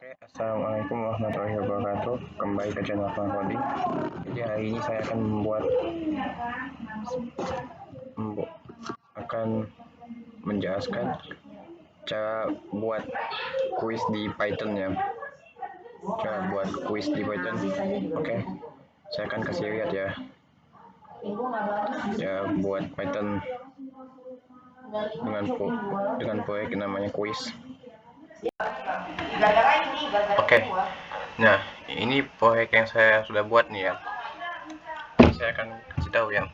Assalamualaikum warahmatullahi wabarakatuh. Kembali ke channel Bang Coding. Jadi hari ini saya akan menjelaskan cara buat kuis di Python ya. Cara buat kuis di Python. Oke. Saya akan kasih lihat ya. Cara buat Python dengan proyek namanya kuis. Oke. Nah, ini proyek yang saya sudah buat nih ya. Saya akan kasih tahu ya.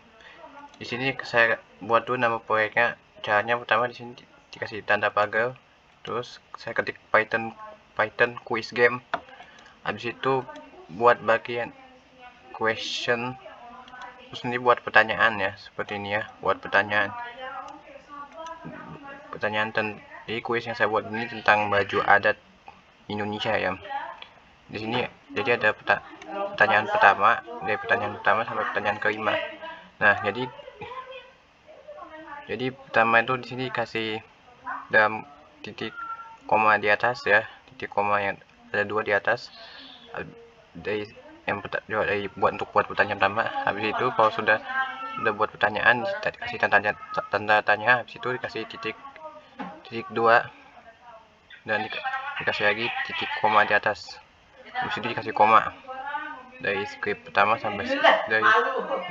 Di sini saya buat dulu nama proyeknya. Caranya pertama di sini dikasih tanda pagar, terus saya ketik Python quiz game. Habis itu buat bagian question, terus ini buat pertanyaan ya, seperti ini ya, buat pertanyaan jadi kuis yang saya buat ini tentang baju adat Indonesia ya. Di sini jadi ada pertanyaan pertama, dari pertanyaan pertama sampai pertanyaan kelima. Nah, jadi pertama itu di sini dikasih dalam titik koma di atas ya, titik koma yang ada 2 di atas dari buat pertanyaan pertama. Habis itu kalau sudah buat pertanyaan dikasih tanda tanya, habis itu dikasih titik 2 dan dikasih lagi titik koma di atas. Habis itu dikasih koma dari script pertama sampai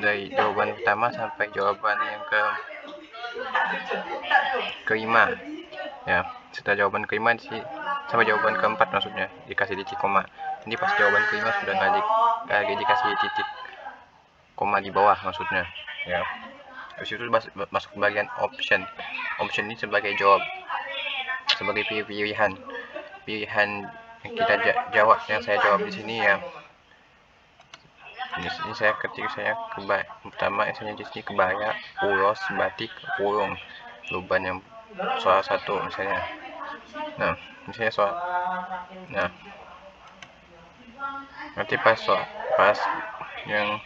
dari jawaban pertama sampai jawaban yang kelima ya. Setelah jawaban kelima sampai jawaban keempat maksudnya dikasih titik koma. Ini pas jawaban kelima sudah nggak lagi dikasih titik koma di bawah maksudnya ya. Habis itu masuk bagian option ini sebagai sebagai pilihan yang kita jawab, yang saya jawab di sini ya. Di sini saya ketik pertama misalnya di sini kebaya, ulos, batik, kurung, luban yang soal 1 misalnya. Nah, misalnya nanti pas yang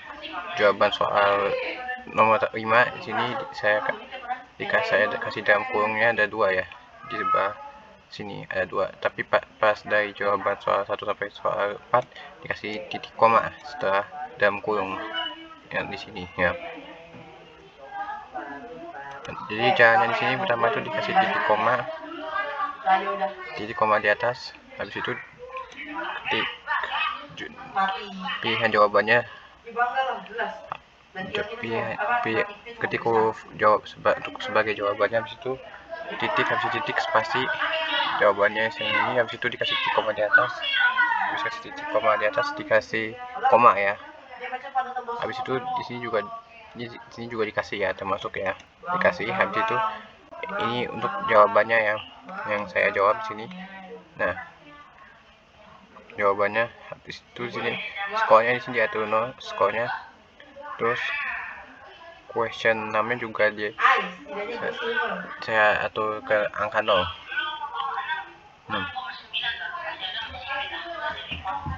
jawaban soal nomor 5 di sini saya kasih dalam kurungnya ada 2 ya, di sebelah sini ada 2, tapi pas dari jawaban soal 1 sampai soal 4 dikasih titik koma setelah dalam kurung yang di sini ya. Jadi caranya di sini pertama itu dikasih titik koma di atas, habis itu pilihan jawabannya, ketik huruf jawab sebagai jawabannya, habis itu titik spasi jawabannya sini, habis itu dikasih titik koma di atas, dikasih koma ya. Habis itu di sini juga dikasih ya, termasuk ya dikasih. Habis itu ini untuk jawabannya yang saya jawab di sini. Nah, jawabannya habis itu di sini skornya di sini diatur 0 skornya. Terus question namanya juga saya atur ke angka 0.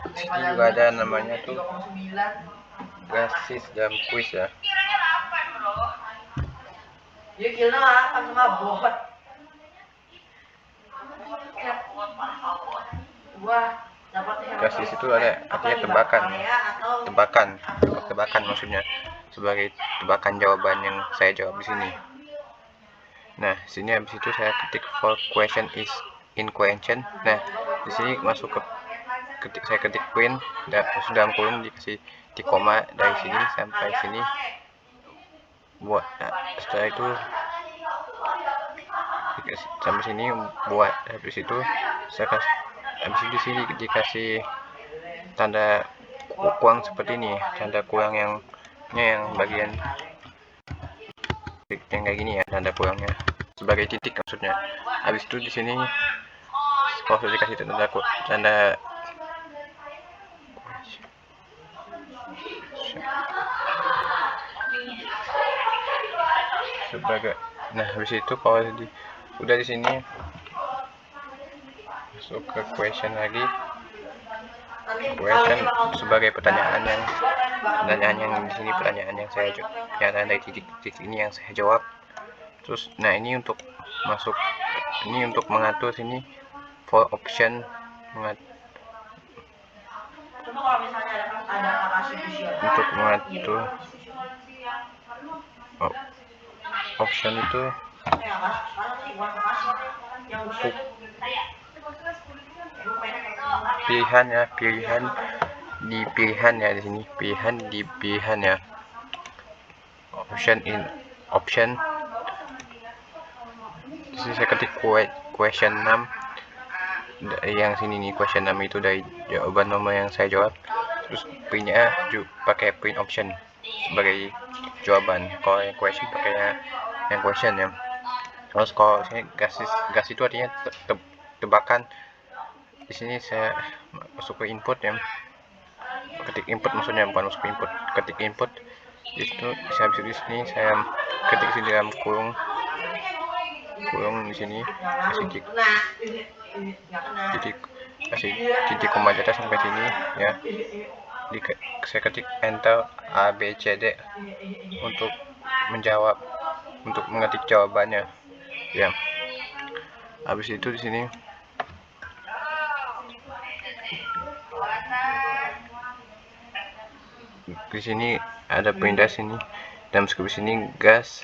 Di sini juga ada namanya tuh basis dalam kuis ya. Basis itu ada artinya tebakan maksudnya, sebagai tebakan jawaban yang saya jawab di sini. Nah, sini habis itu saya ketik for question is in question. Nah, di sini masuk saya ketik print dan dalam kurung dikasih titik koma dari sini sampai sini buat. Nah, setelah itu sampai sini buat. Habis itu di sini dikasih tanda kurang seperti ini, tanda kurang yang bagian yang kayak gini ya, tanda kurangnya sebagai titik maksudnya. Habis itu di sini kalau sudah dikasih tanda sebagai, nah habis itu kalau udah di sini masuk ke question lagi, sebagai pertanyaan yang di sini pertanyaan yang saya pernyataan dari titik ini yang saya jawab. Terus nah ini untuk mengatur sini for option, untuk mengatur option itu pilihan ya, pilihan di sini, pilihan di pilihan ya, option in option. Di sini saya ketik question 6, yang sini nih question 6 itu dari jawaban nomor yang saya jawab, terus printnya pakai print option sebagai jawaban. Kalau yang question pakai yang question ya. Terus kalau sini gas itu artinya tebakan. Di sini saya masuk ke input ya, ketik input, maksudnya bukan masuk ke input, ketik input. Itu saya habis di sini saya ketik di dalam kurung di sini, kasih titik koma di atas sampai sini ya. Saya ketik enter A B C D untuk mengetik jawabannya ya. Habis itu di sini ada perintah sini dalam script sini gas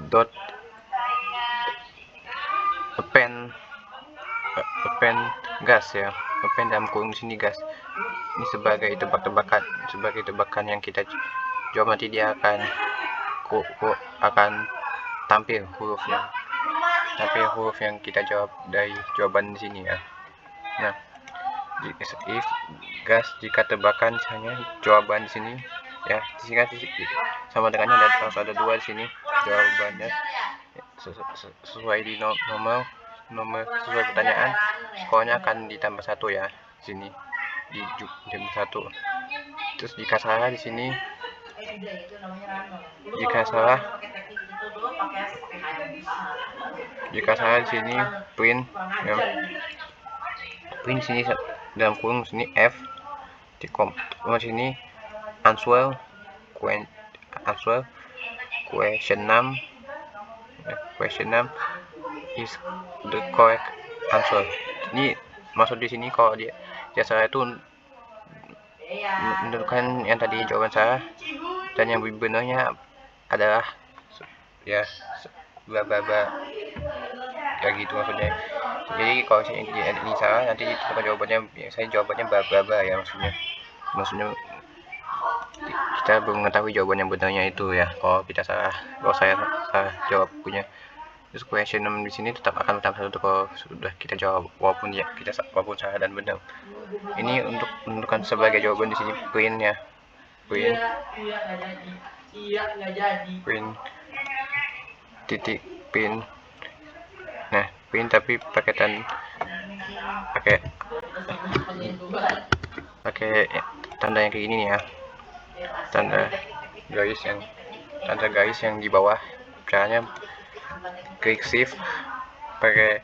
dot append gas ya, append dalam kurung di sini gas. Ini sebagai tebakan yang kita jawab. Nanti dia akan tampil huruf yang kita jawab dari jawaban di sini ya. Nah, if gas jika tebakan misalnya jawaban di sini ya, di sini kan sama dengannya harus ada 2 di sini jawabannya sesuai di nomor sesuai pertanyaan, skornya akan ditambah 1 ya. Sini di jam 1. Terus jika salah di sini, jika salah di sini print ya, print sini dalam kurung sini F di sini answer question 6 is the correct answer. Ini maksud di sini kalau dia salah itu menentukan yang tadi jawaban salah dan yang benarnya adalah ya bla bla bla ya gitu maksudnya. Jadi kalau ini salah, nanti itu jawabannya saya jawabannya bla bla bla ya, maksudnya kita belum mengetahui jawaban yang benarnya itu ya. Kalau saya salah jawab punya. Terus question 6 di sini tetap akan tambah 1 kalau sudah kita jawab, walaupun salah dan benar. Ini untuk menentukan sebagai jawaban di sini print ya, print titik print. Nah, print tapi pakai tanda yang kayak gini nih ya, tanda garis yang di bawah. Caranya klik shift, pakai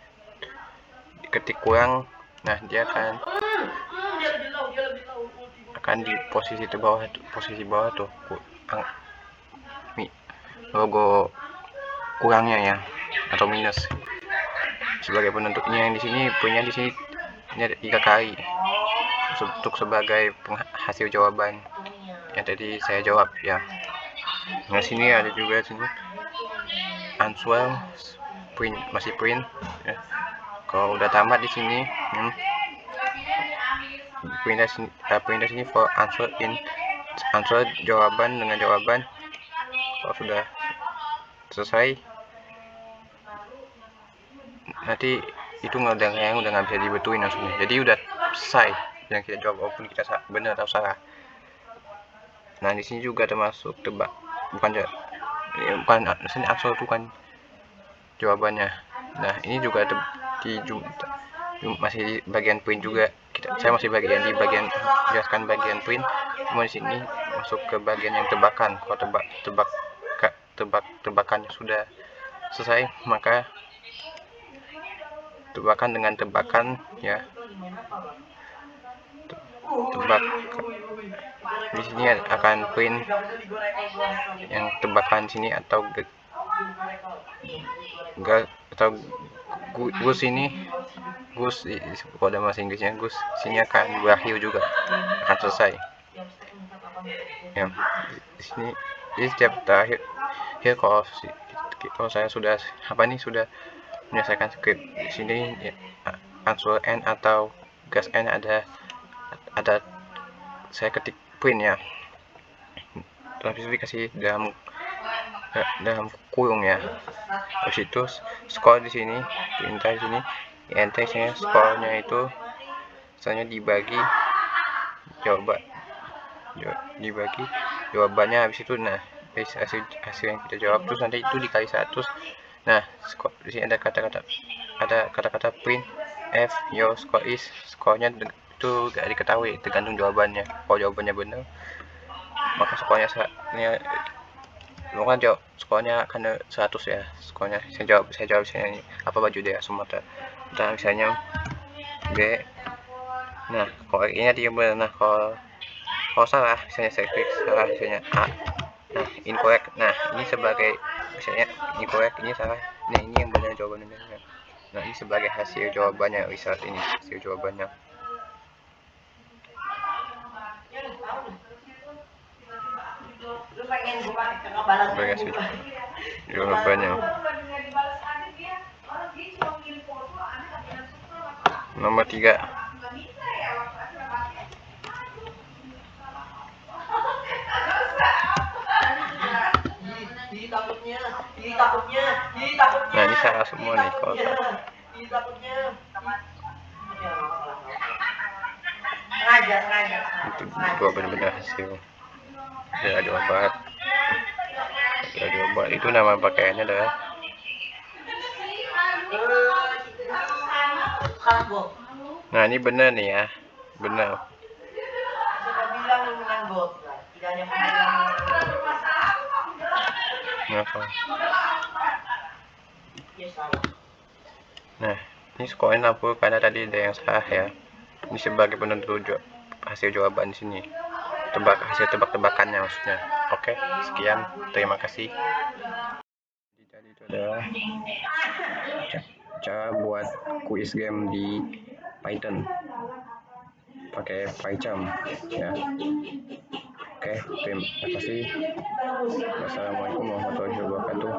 ketik kurang. Nah, dia akan di posisi bawah tuh logo kurangnya ya, atau minus sebagai penentunya. Yang di sini punya di sini 3 kali untuk sebagai penghasil jawaban yang tadi saya jawab ya. Nah, sini ada juga sini answer print, masih print ya. Kalau udah tamat di sini print sini for answer jawaban dengan jawaban. Kalau sudah selesai, nanti itu udah nggak bisa dibetulin langsung. Jadi udah selesai yang kita jawab, walaupun kita benar atau salah. Nah, di sini juga termasuk bukan sini answer itu kan jawabannya. Nah, ini juga masih di bagian print juga. Saya masih di bagian jelaskan bagian print. Cuma di sini masuk ke bagian yang tebakan. Kalau tebakannya sudah selesai, maka tebakan dengan tebakan ya, di sini akan print yang tebakan sini atau gus Gus, kode bahasa Inggrisnya Gus, sini akan berakhir juga, akan selesai. Ya, di sini jadi setiap terakhir ya, kalau saya sudah sudah menyelesaikan script di sini ya, answer n atau gas n ada saya ketik print ya, tapi itu dikasih dalam kurung ya. Habis itu skor di sini, perintah di sini nya skornya itu misalnya dibagi jawabannya. Habis itu hasil yang kita jawab terus nanti itu dikali 100. Nah, di sini ada kata-kata print f your score is, skornya itu gak diketahui, tergantung jawabannya. Kalau jawabannya benar maka skornya kan jawab skornya akan 100 ya. Skornya saya jawab misalnya apa baju dia Sumatera, nah misalnya B. Nah, kalau ini dia benar. Nah, kalau salah misalnya saya klik salah misalnya A, nah incorrect. Nah, ini sebagai misalnya incorrect, ini salah. Nah, ini yang benar jawabannya. Nah, ini sebagai hasil jawabannya, result ini hasil jawabannya. Sebagai hasil jawabannya. Nomor 3. Nah, ini salah semua nih kalau salah. Itu dua benar-benar hasil. Ya, jawaban itu nama pakaiannya adalah. Nah, ini benar nih ya, benar. Nah, ini skornya 60 karena tadi ada yang salah ya. Ini sebagai penentu hasil jawaban di sini. Hasil tebak-tebakannya maksudnya. Oke, sekian. Terima kasih. Jadi itu adalah cara buat quiz game di Python pakai PyCharm ya. Oke, terima kasih. Wassalamualaikum warahmatullahi wabarakatuh.